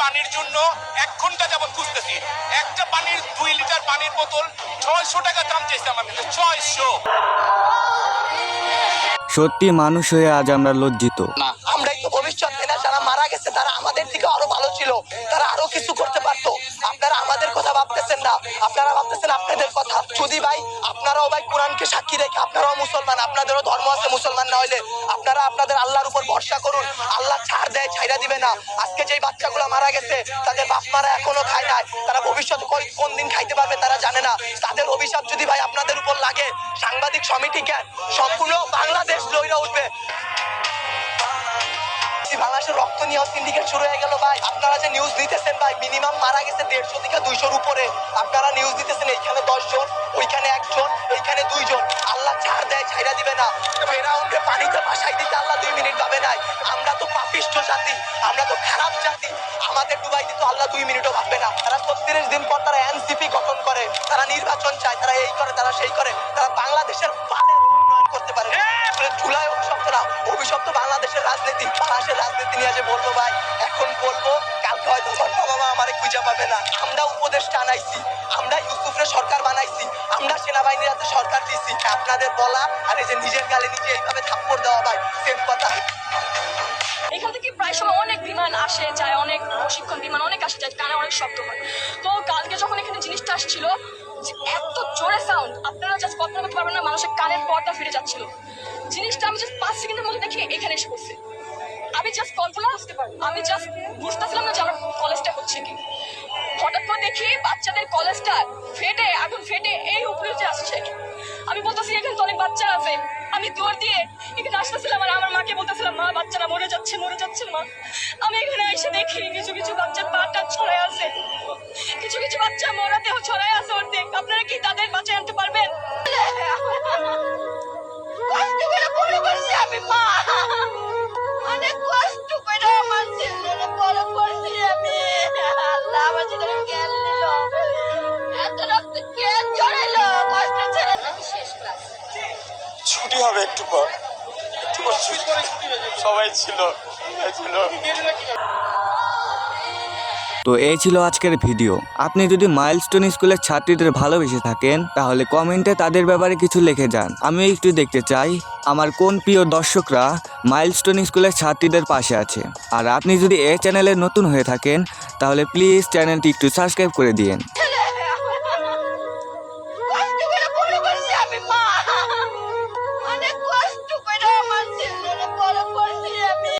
পানির জন্য 1 ঘন্টা যাবত খুঁজতেছি। একটা পানির 2 লিটার পানির বোতল 600 টাকা দাম চাইছে আমার কাছে, 600। সত্যি মানুষ হয়ে আজ আমরা লজ্জিত। আমরাই তো ভবিষ্যৎ, না যারা মারা গেছে তারা আমাদের থেকে আরো ভালো ছিল, তারা আরো কিছু করতে পারতো। আপনারা আমাদের কথা ভাবতেছেন না, আপনারা ভাবতেছেন আপনাদের কথা। যদি ভাই আপনারাও ভাই কোরআনকে সাক্ষী রেখে, আপনারাও মুসলমান, আপনাদেরও ধর্ম আছে, মুসলমান না হইলে আপনারা আপনাদের আল্লাহর উপর ভরসা করুন। আল্লাহ ছাড় দেয়, ছাইড়া দিবে না। আজকে যেই বাচ্চাগুলো মারা গেছে তাদের বাপ মারা এখনো খায় নাই, তারা ভবিষ্যতে কোন দিন খাইতে পারবে তারা জানে না। তাদের অভিশাপ যদি ভাই আপনাদের উপর লাগে, সাংবাদিক সমিতিকে সম্পূর্ণ বাংলাদেশ লইরা উঠবে। বাংলাদেশের রক্ত নিয়ে সিন্ডিকেট শুরু হয়ে গেল ভাই। আপনারা যে নিউজ দিতেছেন ভাই, মিনিমাম মারা গেছে 150 থেকে 200-র উপরে। আপনারা নিউজ দিতেছেন এইখানে 10 জন, ওইখানে 1 জন, এইখানে 2 জন। আল্লাহ ছাড় দেয়, ছাইড়া দিবে না। ফেরাউনকে পানিতে ভাসাই দিতে আল্লাহ 2 মিনিট পাবে নাই। আমরা তো পাপিষ্ঠ জাতি, আমরা তো খারাপ জাতি, আমাদের ডুবাই দিতে আল্লাহ 2 মিনিটও ভাববে না। তারা 36 দিন পর তারা এনসিপি গঠন করে, তারা নির্বাচন চায়, তারা এই করে, তারা সেই করে, তারা বাংলাদেশের পানের উন্নয়ন করতে পারে। জুলাই অভিশপ্ত না, অভিশপ্ত বাংলাদেশের রাজনীতি। বাংলাদেশের রাজনীতি নিয়ে যে বলবো ভাই, এখন বলবো, কালকে হয়তো আমার বাবা মা আমারে খুঁজে পাবে না। আমরা উপদেষ্টা আনাইছি, আমরা ইউসুফের সরকার বানাইছি, আমরা সেনাবাহিনীর হাতে সরকার দিছি। আপনাদের বলা আর এই যে নিজের গালে নিজে এইভাবে থাপ্পড় দেওয়া ভাই সেম কথা। এখান থেকে প্রায় সময় অনেক বিমান আসে যায়, অনেক প্রশিক্ষণ বিমান অনেক আসে যায়, কানে অনেক শব্দ হয়। তো কালকে যখন এখানে জিনিসটা আসছিল, এত জোরে সাউন্ড, আপনারা জাস্ট কল্পনা করতে পারবেন না, মানুষের কানের পর্দা ফিরে যাচ্ছিল। জিনিসটা আমি জাস্ট 5 সেকেন্ডের মধ্যে দেখি এখানে এসে পড়ছে। আমি জাস্ট কল্পনা করতে পারি, আমি জাস্ট বুঝতেছিলাম না যে আমার কলেজটা হচ্ছে কি। হঠাৎ করে দেখি বাচ্চাদের কলেজটা ফেটে, আগুন ফেটে এই উপরে যে আসছে। আমি বলতেছি এখানে তো অনেক বাচ্চা আছে। আমি দৌড় দিয়ে এখানে আসতেছিলাম আর আমার মাকে বলতেছিলাম, মা বাচ্চারা মরে যাচ্ছে, মরে যাচ্ছে মা। আমি এখানে এসে দেখি কিছু কিছু বাচ্চার পাটা ছড়ায় আছে, কিছু কিছু বাচ্চা মরা দেহ ছড়ায় আছে অর্ধেক। আপনারা কি তাদের বাঁচায় আনতে পারবেন? কষ্ট করে বড় করছি আমি মা, অনেক কষ্ট করে আমার ছেলেকে বড় করছি আমি। আল্লাহ আমার ছেলেকে জ্ঞান দিল, এত রক্ত কে জড়াইলো, কষ্ট ছেড়ে। আমি শেষ ক্লাস, ছুটি হবে একটু পর, সবাই ছিল। তো এই ছিল আজকের ভিডিও। আপনি যদি মাইলস্টোন স্কুলের ছাত্রীদের ভালোবেসে থাকেন তাহলে কমেন্টে তাদের ব্যাপারে কিছু লিখে যান। আমি একটু দেখতে চাই আমার কোন প্রিয় দর্শকরা মাইলস্টোন স্কুলের ছাত্রীদের পাশে আছে। আর আপনি যদি এই চ্যানেলে নতুন হয়ে থাকেন তাহলে প্লিজ চ্যানেলটি একটু সাবস্ক্রাইব করে দিন।